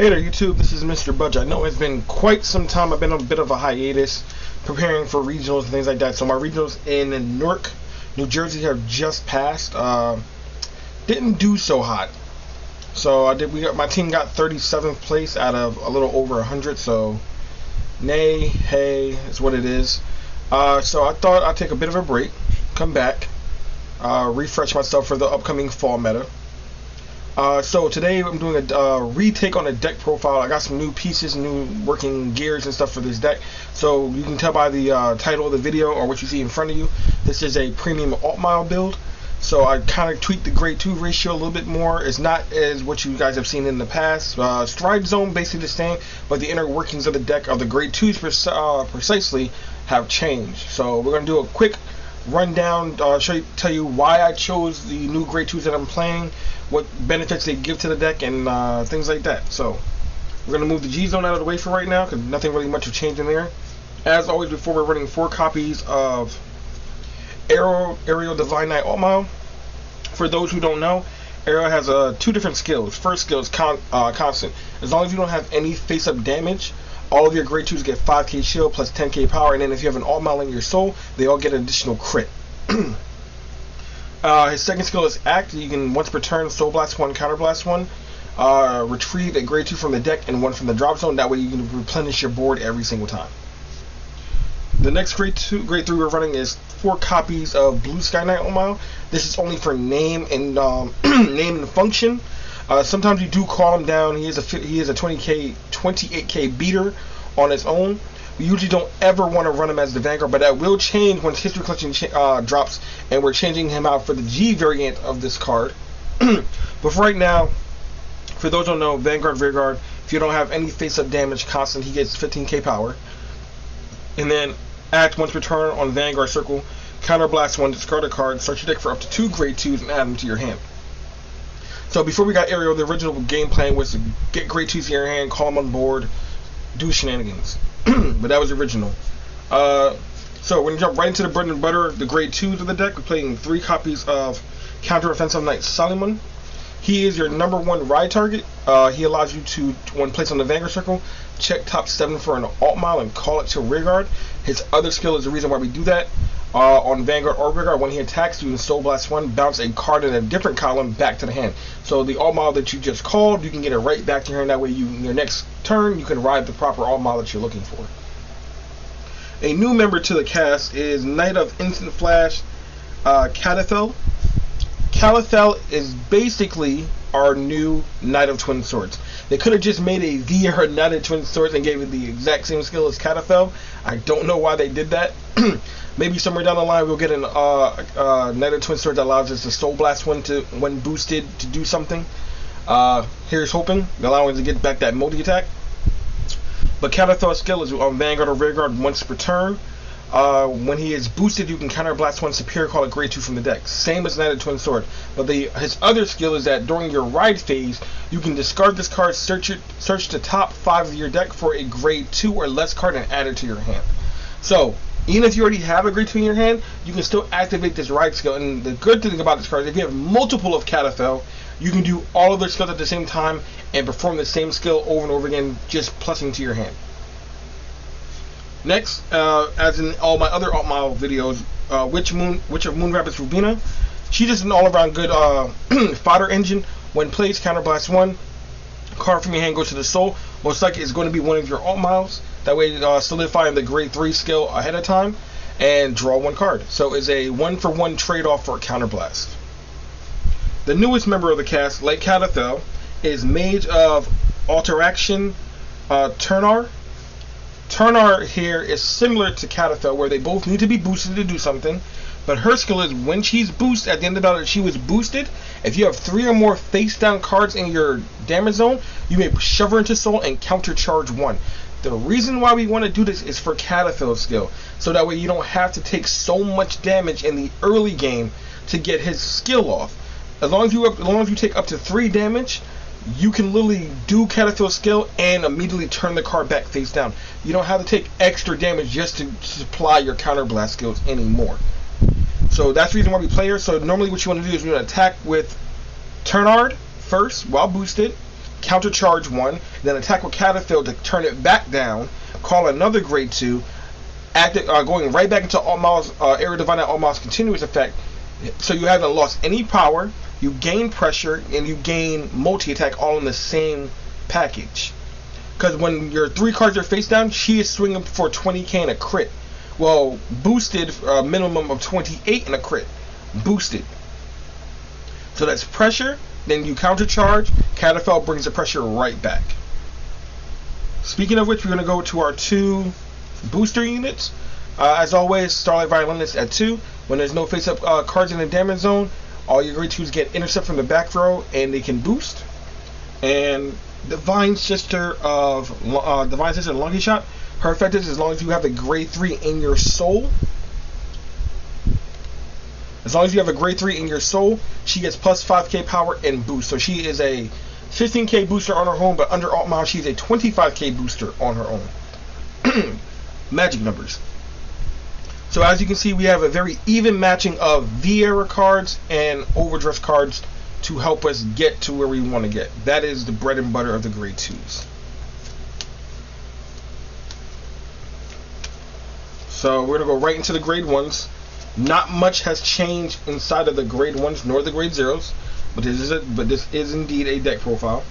Hey there YouTube, this is Mr. Budge. I know it's been quite some time. I've been on a bit of a hiatus preparing for regionals and things like that. So my regionals in Newark, New Jersey have just passed. Didn't do so hot. So my team got 37th place out of a little over 100. So nay, hey, is what it is. So I thought I'd take a bit of a break, come back, refresh myself for the upcoming fall meta. So today I'm doing a retake on the deck profile. I got some new pieces, new working gears and stuff for this deck. So you can tell by the title of the video or what you see in front of you, this is a premium Altmile build. So I kind of tweaked the grade 2 ratio a little bit more. It's not as what you guys have seen in the past. Stride zone basically the same, but the inner workings of the deck of the grade 2s precisely have changed. So we're going to do a quick rundown, tell you why I chose the new grade 2s that I'm playing, what benefits they give to the deck, and things like that. So we're going to move the G zone out of the way for right now because nothing really much will change in there. As always, before we're running 4 copies of Aerial Divine Knight Altmile. For those who don't know, Aerial has 2 different skills. First skill is constant. As long as you don't have any face-up damage, all of your grade 2s get 5k shield plus 10k power, and then if you have an Altmile in your soul, they all get an additional crit. His second skill is Act. You can once per turn Soul Blast 1, Counter Blast 1, retrieve a grade 2 from the deck and 1 from the drop zone. That way you can replenish your board every single time. The next grade 3 we're running is 4 copies of Blue Sky Knight Altmile. This is only for name and name and function. Sometimes you do call him down. He is a 28k beater on his own. We usually don't ever want to run him as the Vanguard, but that will change once History Collection drops, and we're changing him out for the G variant of this card. But for right now, for those who don't know, Vanguard, Rearguard, if you don't have any face-up damage constant, he gets 15k power. And then Act once per turn on Vanguard Circle, Counter Blast 1, discard a card, search your deck for up to 2 grade 2s, and add them to your hand. So before we got Aerial, the original game plan was to get grade 2s in your hand, call them on board, do shenanigans. But that was original. So we're going to jump right into the bread and butter, the grade 2s of the deck. We're playing 3 copies of Counter Offensive Knight Solomon. He is your #1 ride target. He allows you to, when placed on the Vanguard Circle, check top 7 for an Altmile and call it to Rearguard. His other skill is the reason why we do that. On Vanguard or Rearguard, when he attacks, you can Soul Blast 1, bounce a card in a different column back to the hand. So the Altmile that you just called, you can get it right back to your hand. That way, your next turn, you can ride the proper Altmile that you're looking for. A new member to the cast is Knight of Instant Flash, Cadathel. Cadathel is basically our new Knight of Twin Swords. They could have just made a V or a Knight of Twin Swords and gave it the exact same skill as Cadathel. I don't know why they did that. Maybe somewhere down the line we'll get an Knight of Twin Swords that allows us to Soul Blast when boosted to do something. Here's hoping, allowing us to get back that multi-attack. But Cadathel's skill is on Vanguard or Rearguard once per turn. When he is boosted, you can Counter Blast 1 Superior, call it grade 2 from the deck. Same as Knight of Twin Sword. But his other skill is that during your ride phase, you can discard this card, search the top 5 of your deck for a grade 2 or less card and add it to your hand. So even if you already have a grade 2 in your hand, you can still activate this ride skill. And the good thing about this card is if you have multiple of Cadathel, you can do all of their skills at the same time and perform the same skill over and over again, just plussing to your hand. Next, as in all my other Altmile videos, Witch of Moon Rapids Rubina. She's just an all-around good fodder engine. When plays, Counter Blast 1, card from your hand goes to the soul. Most likely it's going to be one of your Altmiles. That way, solidifying the grade 3 skill ahead of time and draw 1 card. So it's a 1-for-1 trade-off for a Counter Blast. The newest member of the cast, like Cadathel, is Mage of Alteraction Turnar. Turnar here is similar to Cadathel, where they both need to be boosted to do something, but her skill is when she's boosted, at the end of the battle, she was boosted. If you have 3 or more face-down cards in your damage zone, you may shove her into soul and counter-charge 1. The reason why we want to do this is for Cadathel's skill, so that way you don't have to take so much damage in the early game to get his skill off. As long as you take up to 3 damage, you can literally do Cadathel's skill and immediately turn the card back face down. You don't have to take extra damage just to supply your Counter Blast skills anymore. So that's the reason why we play her. So normally what you want to do is you want to attack with Turnard first while boosted, countercharge 1, then attack with Catapult to turn it back down, call another grade 2, going right back into Altmile's Area Divine at Altmile's continuous effect. So you haven't lost any power, you gain pressure, and you gain multi-attack all in the same package. Because when your 3 cards are face down, she is swinging for 20k in a crit. Well, boosted, minimum of 28 in a crit. Boosted. So that's pressure, then you countercharge, Catapult brings the pressure right back. Speaking of which, we're going to go to our 2 booster units. As always, Starlight Violinist at 2. When there's no face-up cards in the damage zone, all your grade 2s get intercept from the back row, and they can boost. And Divine Sister Lucky Shot. Her effect is as long as you have a grade 3 in your soul. As long as you have a grade 3 in your soul, she gets plus 5k power and boost. So she is a 15k booster on her own, but under Altmile, she's a 25k booster on her own. Magic numbers. So as you can see, we have a very even matching of V-era cards and overdress cards to help us get to where we want to get. That is the bread and butter of the grade 2s. So we're going to go right into the grade 1s. Not much has changed inside of the grade 1s nor the grade 0s, but this is indeed a deck profile.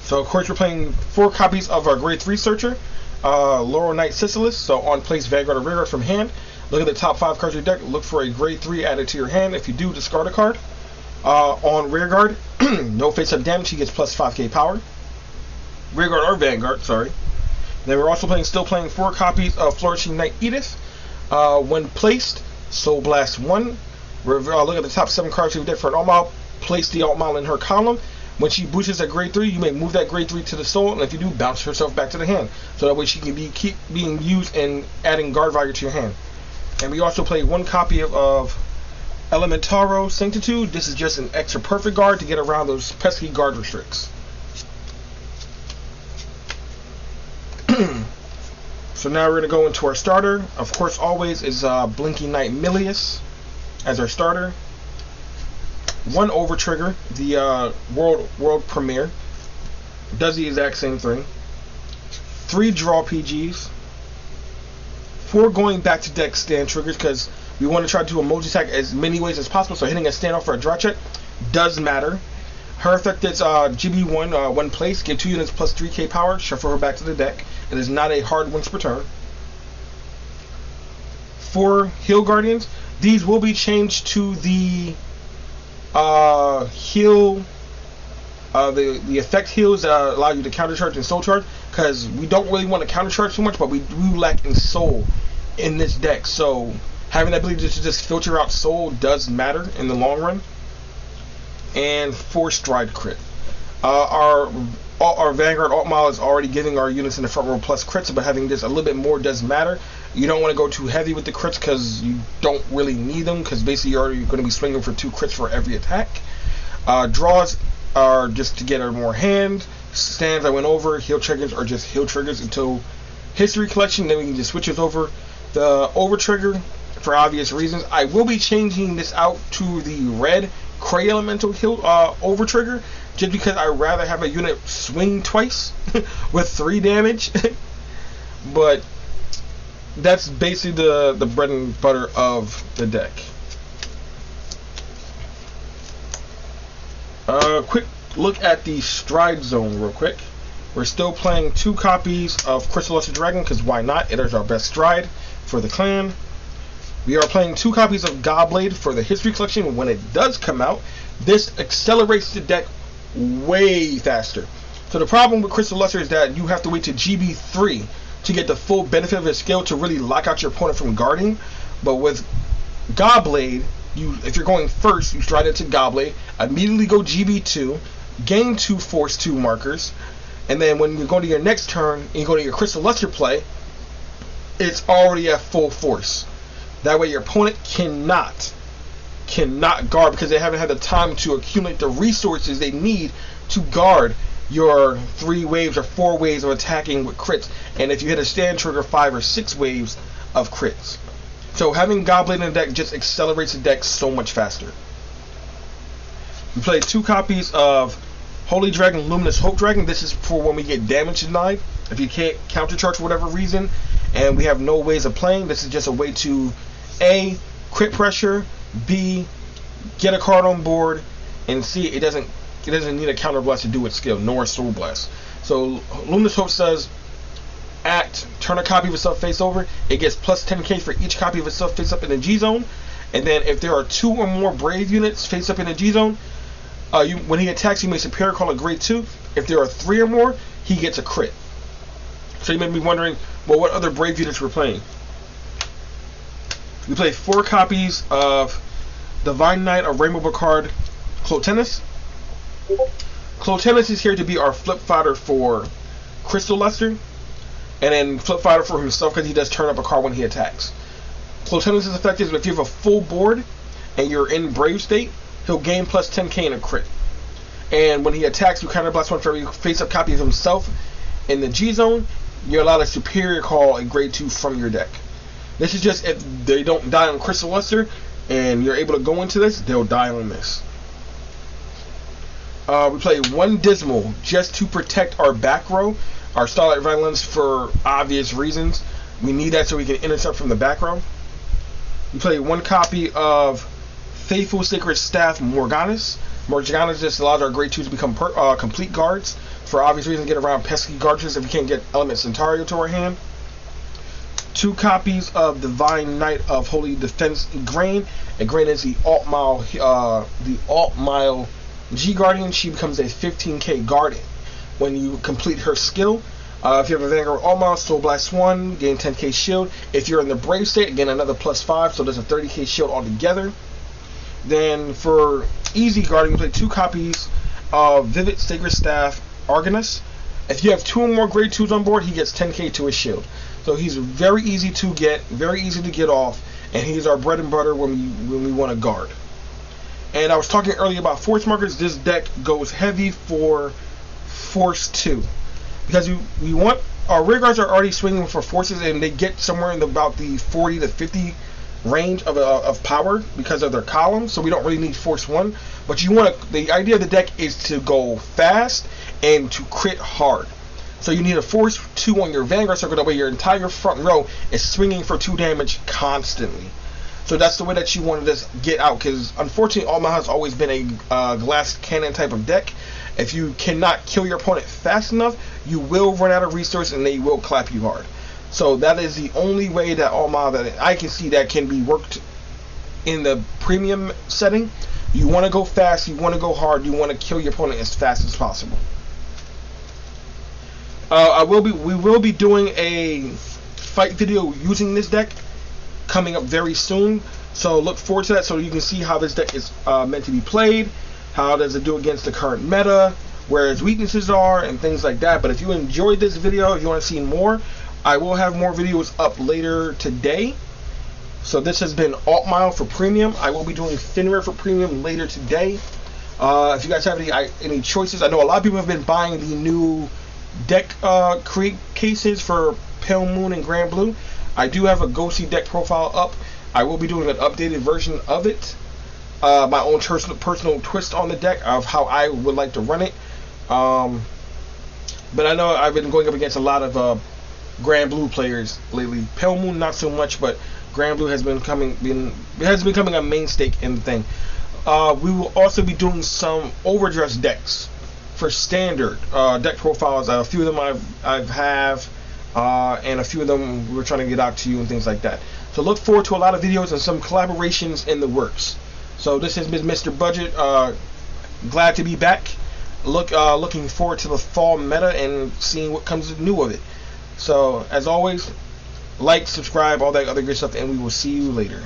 So of course we're playing 4 copies of our grade 3 searcher, Laurel Knight Sisyphus. So on place Vanguard or Rearguard from hand. Look at the top 5 cards of your deck. Look for a grade 3 added to your hand. If you do, discard a card. On Rearguard, no face-up damage. He gets plus 5k power. Rearguard or Vanguard, sorry. Then we're also still playing 4 copies of Flourishing Knight Edith. When placed, Soul Blast 1. Look at the top 7 cards of your deck for an Altmile. Place the Altmile in her column. When she boosts at grade 3, you may move that grade 3 to the soul, and if you do, bounce herself back to the hand. So that way she can keep being used and adding guard value to your hand. And we also play 1 copy of Elementaro Sanctitude. This is just an extra perfect guard to get around those pesky guard restricts. So now we're going to go into our starter. Of course, always is Blinking Knight Milius as our starter. 1 over trigger, the world premiere. Does the exact same thing. 3 draw PGs. 4 going back to deck stand triggers, because we want to try to do a multi-attack as many ways as possible, so hitting a standoff or a draw check does matter. Her effect is GB1, 1 place, give 2 units plus 3k power, shuffle her back to the deck. It is not a hard once per turn. 4 Heal Guardians. These will be changed to the heal, the effect heals that allow you to countercharge and soul charge, because we don't really want to countercharge too much, but we do lack in soul in this deck, so having the ability to just filter out soul does matter in the long run. And 4 stride crit. Our Vanguard Altmile is already giving our units in the front row plus crits, but having this a little bit more does matter. You don't want to go too heavy with the crits because you don't really need them, because basically you're already going to be swinging for 2 crits for every attack. Draws are just to get her more hand. Stands I went over. Heal triggers are just heal triggers until History Collection. Then we can just switch it over. The over trigger, for obvious reasons, I will be changing this out to the red Cray Elemental heal over trigger, just because I'd rather have a unit swing twice with 3 damage. But that's basically the bread and butter of the deck. Quick look at the stride zone real quick. We're still playing 2 copies of Crystal Luster Dragon, because why not? It is our best stride for the clan. We are playing 2 copies of Godblade for the History Collection. When it does come out, this accelerates the deck way faster. So the problem with Crystal Luster is that you have to wait to GB3 to get the full benefit of his skill to really lock out your opponent from guarding. But with Godblade, if you're going first, you stride into Godblade, immediately go GB2, gain 2 Force 2 markers, and then when you go to your next turn and you go to your Crystal Luster play, it's already at full force. That way your opponent cannot guard, because they haven't had the time to accumulate the resources they need to guard your 3 waves or 4 waves of attacking with crits, and if you hit a stand trigger, 5 or 6 waves of crits. So having Godblade in the deck just accelerates the deck so much faster. We played 2 copies of Holy Dragon, Luminous Hope Dragon. This is for when we get damage denied. If you can't countercharge for whatever reason, and we have no ways of playing, this is just a way to A, crit pressure, B, get a card on board, and C, it doesn't need a counter blast to do its skill, nor a soul blast. So Luminous Hope says, act, turn a copy of itself face over. It gets plus 10k for each copy of itself face up in the G zone. And then if there are 2 or more Brave units face up in the G zone, when he attacks, he makes a Superior Call a grade 2. If there are 3 or more, he gets a crit. So you may be wondering, well, what other Brave units we're playing? We play 4 copies of Divine Knight of Rainbow Bacard Clotennis. Clotennis is here to be our flip fodder for Crystal Luster, and then flip fodder for himself because he does turn up a card when he attacks. Clotennis is effective if you have a full board and you're in Brave state, he'll gain plus 10k in a crit. And when he attacks, you counterblast 1 for every face-up copy of himself in the G zone. You're allowed a Superior Call a grade 2 from your deck. This is just if they don't die on Crystal Luster and you're able to go into this, they'll die on this. We play 1 Dismal just to protect our back row, our Starlight Violence, for obvious reasons. We need that so we can intercept from the back row. We play 1 copy of Faithful Sacred Staff Morganis. Morganis just allows our grade 2s to become complete guards. For obvious reasons, get around pesky guards if we can't get Element Centario to our hand. 2 copies of Divine Knight of Holy Defense Grain. And Grain is the Altmile G Guardian. She becomes a 15k guardian when you complete her skill. If you have a Vanguard Altmile, Soul Blast 1, gain 10k shield. If you're in the Brave state, again another plus 5, so there's a 30k shield altogether. Then for Easy Guardian, we play 2 copies of Vivid Sacred Staff Argonus. If you have 2 or more grade 2s on board, he gets 10k to his shield. So he's very easy to get, very easy to get off, and he's our bread and butter when we want to guard. And I was talking earlier about force markers. This deck goes heavy for Force 2. Because we want, our rear guards are already swinging for forces, and they get somewhere in about the 40 to 50 range of power because of their columns, so we don't really need Force 1. But you want to, the idea of the deck is to go fast and to crit hard. So you need a Force 2 on your Vanguard circle, that way your entire front row is swinging for 2 damage constantly. So that's the way that you want to just get out, because unfortunately Altmile has always been a glass cannon type of deck. If you cannot kill your opponent fast enough, you will run out of resource and they will clap you hard. So that is the only way that Altmile that I can see that can be worked in the premium setting. You want to go fast, you want to go hard, you want to kill your opponent as fast as possible. We will be doing a fight video using this deck coming up very soon, so look forward to that so you can see how this deck is meant to be played, how does it do against the current meta, where its weaknesses are, and things like that. But if you enjoyed this video, if you want to see more, I will have more videos up later today. So this has been Altmile for premium. I will be doing Fenrir for premium later today. If you guys have any choices, I know a lot of people have been buying the new deck create cases for Pale Moon and Grand Blue. I do have a Ghosty deck profile up. I will be doing an updated version of it. My own personal twist on the deck of how I would like to run it. But I know I've been going up against a lot of Grand Blue players lately. Pale Moon not so much, but Grand Blue has been becoming a mainstay in the thing. We will also be doing some overdressed decks for standard deck profiles. A few of them I have, and a few of them we're trying to get out to you and things like that. So look forward to a lot of videos and some collaborations in the works. So this has been Mr. Budget. Glad to be back. Looking forward to the fall meta and seeing what comes new of it. So as always, like, subscribe, all that other good stuff, and we will see you later.